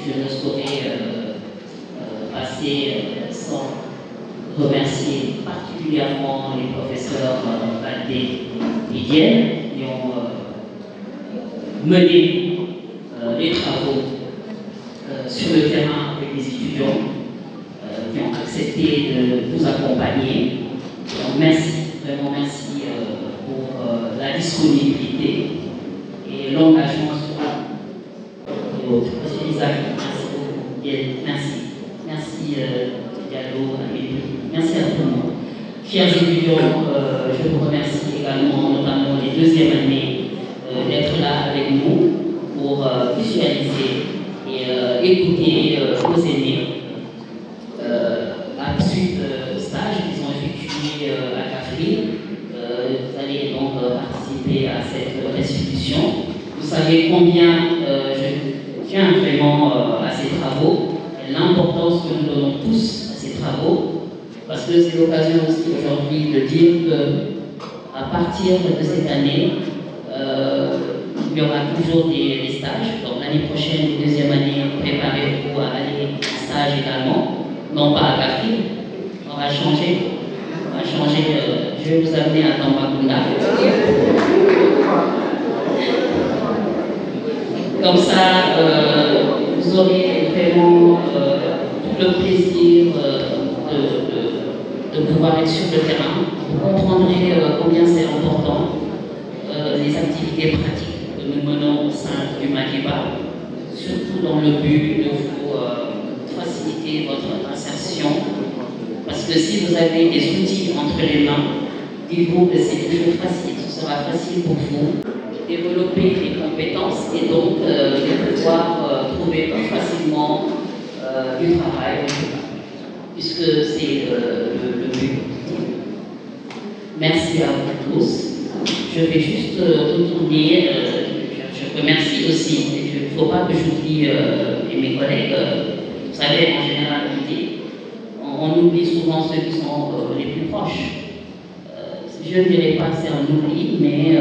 je ne saurais passer sans remercier particulièrement les professeurs Baldé et Dienne qui ont mené les travaux sur le terrain avec les étudiants, qui ont accepté de nous accompagner. Donc merci, vraiment merci pour la disponibilité et l'engagement sur et autres. Monsieur Isaac, merci beaucoup. Merci. Merci Diallo, Amélie. Merci à tout le monde. Chers étudiants, je vous remercie également, notamment les deuxièmes années, d'être là avec nous pour visualiser et écouter vos aînés à la suite stage qu'ils ont effectué à Cafrine. Vous allez donc participer à cette restitution. Vous savez combien je tiens vraiment à ces travaux, l'importance que nous donnons tous à ces travaux, parce que c'est l'occasion aussi aujourd'hui de dire qu'à partir de cette année, il y aura toujours des stages. Donc l'année prochaine, les deuxième année, préparez-vous à aller en stage également, non pas à Cafrine. On va changer. On va changer. Je vais vous amener à Tambacounda. Comme ça, vous aurez vraiment tout le plaisir de pouvoir être sur le terrain. Vous comprendrez combien c'est important les activités pratiques que nous menons au sein du Madiba, surtout dans le but de vous faciliter votre insertion. Parce que si vous avez des outils entre les mains, dites-vous que c'est toujours facile, ce sera facile pour vous de développer des compétences et donc de pouvoir trouver plus facilement du travail, puisque c'est le but. Merci à vous tous. Je vais juste retourner. Je remercie aussi. Il ne faut pas que j'oublie mes collègues. Vous savez, en général, on oublie souvent ceux qui sont les plus proches. Je ne dirais pas que c'est un oubli, mais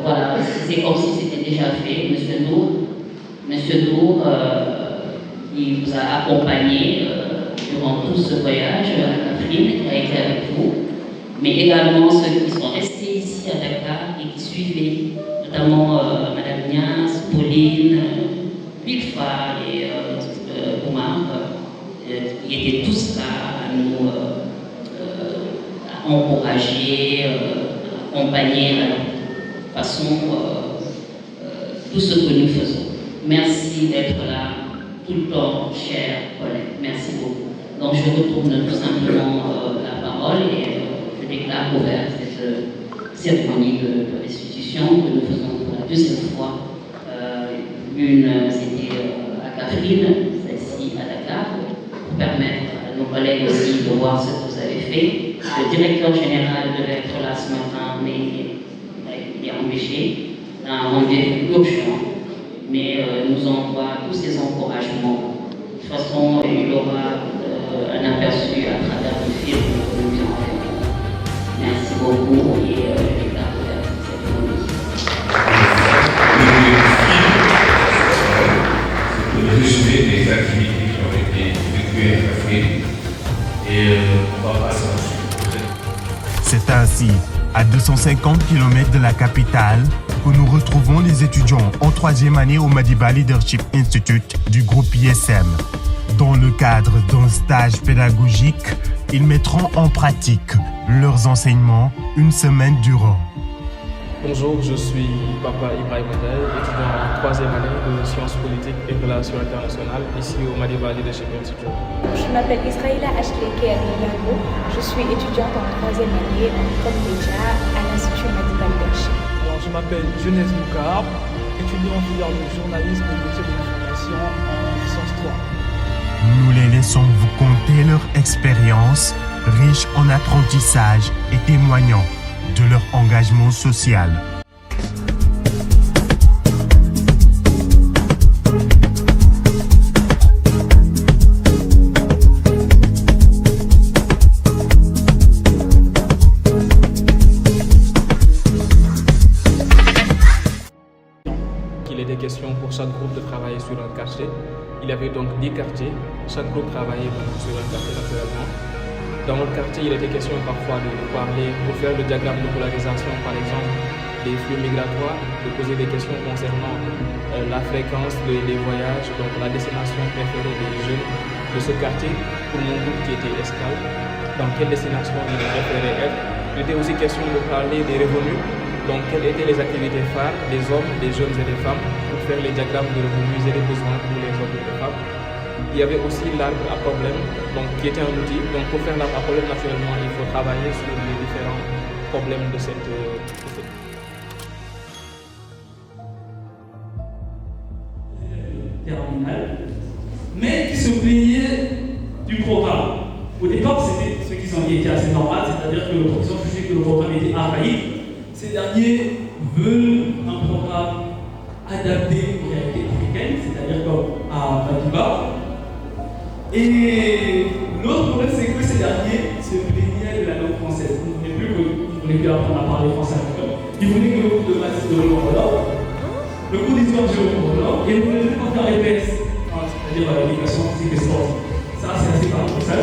voilà, c'est comme si c'était déjà fait. Monsieur Nour, il vous a accompagné durant tout ce voyage à Cafrine, qui a été avec vous, mais également ceux qui sont restés ici à Dakar et qui suivaient, notamment Madame Nias, Pauline, Bilfa et Oumar, qui étaient tous là à nous encourager, accompagner à leur façon tout ce que nous faisons. Merci d'être là tout le temps, chers collègues. Merci beaucoup. Donc je retourne tout simplement la parole et je déclare ouverte cette cérémonie de restitution que nous faisons pour la deuxième fois. Une, c'était à Cafrine, celle-ci à Dakar, pour permettre à nos collègues aussi de voir ce que vous avez fait. Le directeur général devait être là ce matin, mais il est empêché d'un rendez-vous urgent, mais nous envoie tous ces encouragements. De toute façon, il y aura un aperçu à travers le film que nous avons fait. Merci beaucoup et je déclare ouverte cette cérémonie. Le résumé des activités qui ont été effectuées à Cafrine et on va passer ensuite. C'est ainsi, à 250 km de la capitale, que nous retrouvons les étudiants en troisième année au Madiba Leadership Institute du groupe ISM. Dans le cadre d'un stage pédagogique, ils mettront en pratique leurs enseignements une semaine durant. Bonjour, je suis Papa Ibrahim Adel, étudiant en troisième année de sciences politiques et relations internationales ici au Madiba Leadership Institute. Je m'appelle Israëla Ashley Kearingango, je suis étudiante en troisième année en média à l'Institut Madiba Leadership. Je m'appelle Jeunesse Moukar, étudiant en filière de journalisme et métier de l'information en licence 3. Nous les laissons vous conter leur expérience, riche en apprentissage et témoignant de leur engagement social. Qu'il est des questions pour chaque groupe de travailler sur un cas quartiers. Il y avait donc 10 quartiers. Chaque groupe travaillait donc sur un quartier naturellement. Dans notre quartier, il était question parfois de parler, pour faire le diagramme de polarisation, par exemple, des flux migratoires, de poser des questions concernant la fréquence des voyages, donc la destination préférée des jeunes de ce quartier, pour mon groupe qui était Escale, dans quelle destination ils préféraient être. Il était aussi question de parler des revenus, donc quelles étaient les activités phares des hommes, des jeunes et des femmes, pour faire les diagrammes de revenus et des besoins pour les hommes et les femmes. Il y avait aussi l'arbre à problème, donc, qui était un outil. Donc pour faire l'arbre à problème, naturellement, il faut travailler sur les différents problèmes de cette terminale, mais qui se plaignaient du programme. Au départ, c'était ceux qui ont dit était assez normal, c'est-à-dire que le professeur jugeait que le programme était archaïque. Ces derniers veulent un programme adapté aux réalités africaines, c'est-à-dire comme à Madiba. Et l'autre problème, c'est que ces derniers se plaignaient de la langue française. Ils ne voulaient plus apprendre à parler français à l'école. Ils voulaient que le cours de maths de l'Europe, le cours d'histoire géographique, et ils voulaient plus faire les PS, c'est-à-dire l'éducation physique et sportive. Ça, c'est assez paradoxal.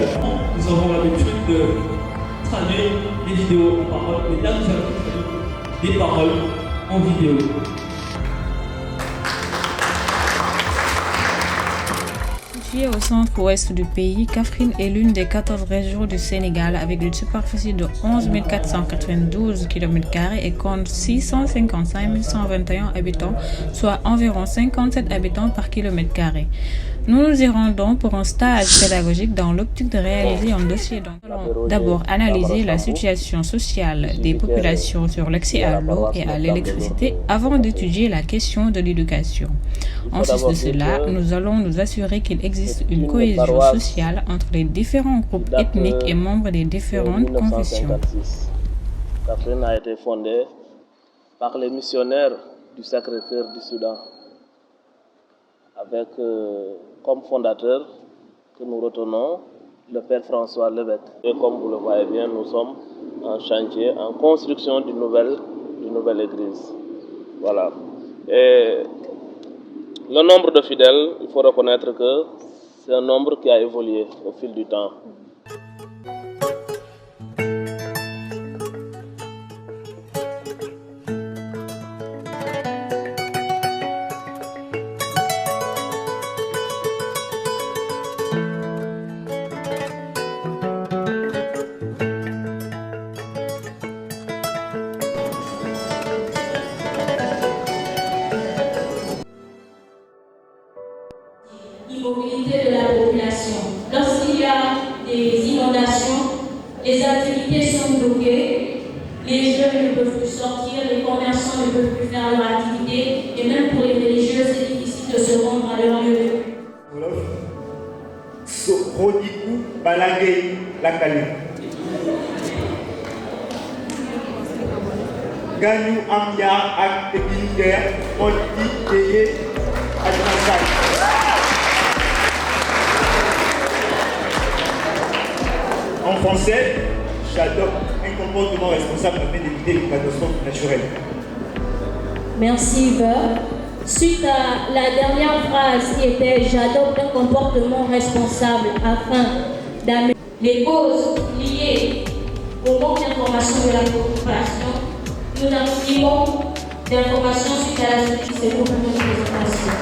Nous avons l'habitude de traduire les vidéos en paroles, mais là, nous allons traduire des paroles en vidéo. Située au centre-ouest du pays, Kaffrine est l'une des 14 régions du Sénégal avec une superficie de 11 492 km² et compte 655 121 habitants, soit environ 57 habitants par km². Nous nous y rendons pour un stage pédagogique dans l'optique de réaliser un dossier. Nous allons d'abord analyser la situation sociale des populations sur l'accès à l'eau et à l'électricité avant d'étudier la question de l'éducation. En sus de cela, nous allons nous assurer qu'il existe une cohésion sociale entre les différents groupes ethniques et membres des différentes confessions. Kaffrine a été fondée par les missionnaires du Sacré-Cœur du Soudan, avec comme fondateur que nous retenons le Père François Lévesque. Et comme vous le voyez bien, nous sommes en chantier, en construction d'une nouvelle église. Voilà. Et le nombre de fidèles, il faut reconnaître que c'est un nombre qui a évolué au fil du temps. L'immobilité de la population. Lorsqu'il y a des inondations, les activités sont bloquées, les jeunes ne peuvent plus sortir, les commerçants ne peuvent plus faire leur activité, et même pour les religieux, c'est difficile de se rendre à leur lieu. Rodiku Balagay Lakali. Gagnou Amia Ak Tekinder, Odi Teye Adnassai. En français, j'adopte un comportement responsable afin d'éviter les catastrophes naturelles. Merci Yves. Suite à la dernière phrase qui était « J'adopte un comportement responsable afin d'améliorer les causes liées au manque d'information de la population », nous n'avons d'informations suite à la suite de ces groupes de présentation.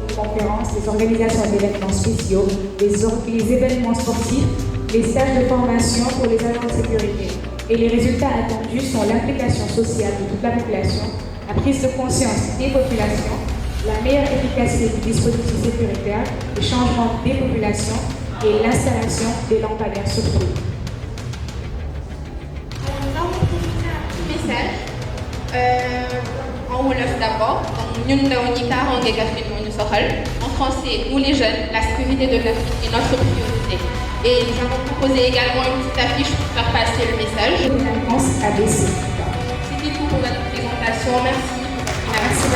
Les conférences, les organisations d'événements spéciaux, les événements sportifs, les stages de formation pour les agents de sécurité. Et les résultats attendus sont l'implication sociale de toute la population, la prise de conscience des populations, la meilleure efficacité du dispositif sécuritaire, le changement des populations et l'installation des lampadaires surtout. En Wolof d'abord, en français, nous les jeunes, la sécurité de l'Afrique est notre priorité. Et nous avons proposé également une petite affiche pour faire passer le message. C'était tout pour notre présentation. Merci. Merci de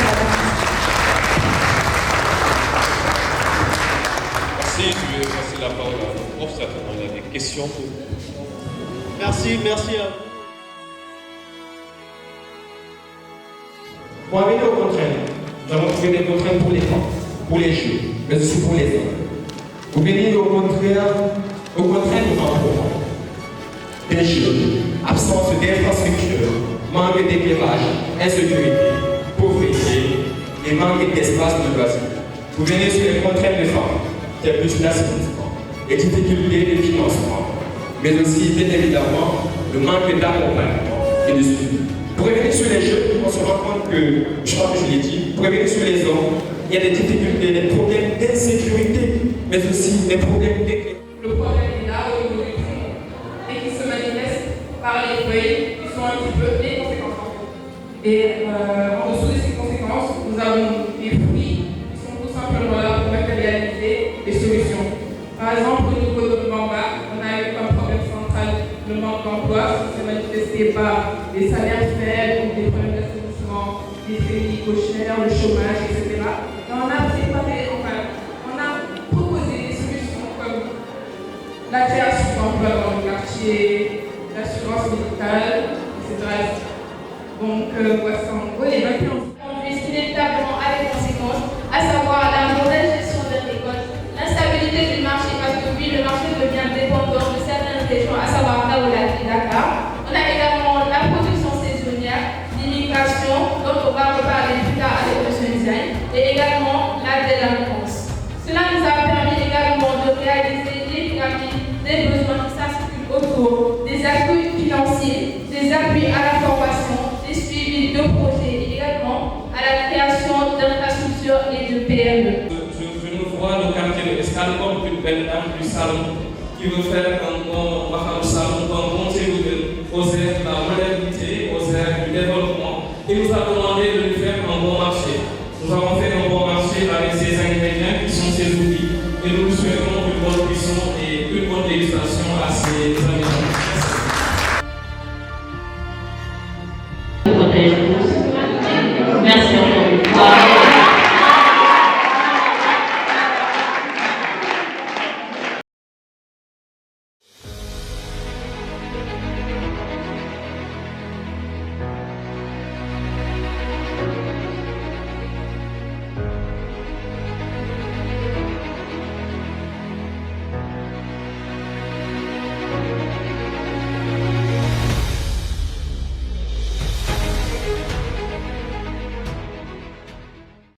Merci, je vais passer la parole à notre prof, certainement il y a des questions pour vous. Merci à vous. Pour arriver aux contraintes, nous avons trouvé des contraintes pour les temps. pour les jeunes, mais aussi pour les hommes. Vous venez au contraire de l'emploi. Des jeunes, absence d'infrastructures, manque d'éclairage, insécurité, pauvreté et manque d'espace de loisirs. Vous venez sur les contraintes des femmes, telles que l'assainissement, les difficultés de financement, mais aussi, bien évidemment, le manque d'accompagnement et de suivi. Pour revenir sur les jeunes, on se rend compte que, je crois que je l'ai dit, pour revenir sur les hommes, il y a des difficultés, des problèmes d'insécurité, mais aussi des problèmes d'éclairage. Le problème est là au niveau du tronc et qui se manifeste par les feuilles qui sont un petit peu les conséquences. Et en dessous de ces conséquences, nous avons des fruits qui sont tout simplement là pour matérialiser des solutions. Par exemple, au niveau de Bamba, on a eu comme problème central le manque d'emploi qui s'est manifesté par des salaires faibles ou des problèmes d'assainissement, des faits gauchères, le chômage, etc. Et on a préparé, on a proposé des solutions comme la création d'emplois dans le quartier, l'assurance médicale, etc. Donc, voici en gros les 21 conduisent inévitablement à des conséquences, à savoir la mauvaise gestion des récoltes, l'instabilité du marché, parce que oui, le marché devient dépendant de certaines régions, à savoir Kaolack et Dakar. On a également la production saisonnière, l'immigration, dont on va reparler plus tard avec M. Ndiaye, et également la délinquance. Cela nous a permis également de réaliser les pyramides des besoins qui s'articulent autour des appuis financiers, des appuis à la formation, des suivis de projets et également à la création d'infrastructures et de PME. Je me vois le quartier de Escale comme une belle dame du salon qui veut faire un bon salon, un bon séjour aux airs de la modernité, aux airs du développement. Et nous avons demandé de lui faire un bon marché. Nous avons fait un bon marché avec ces ingrédients qui sont ces outils. Et nous lui souhaitons une bonne cuisson et une bonne dégustation à ces ingrédients. Protège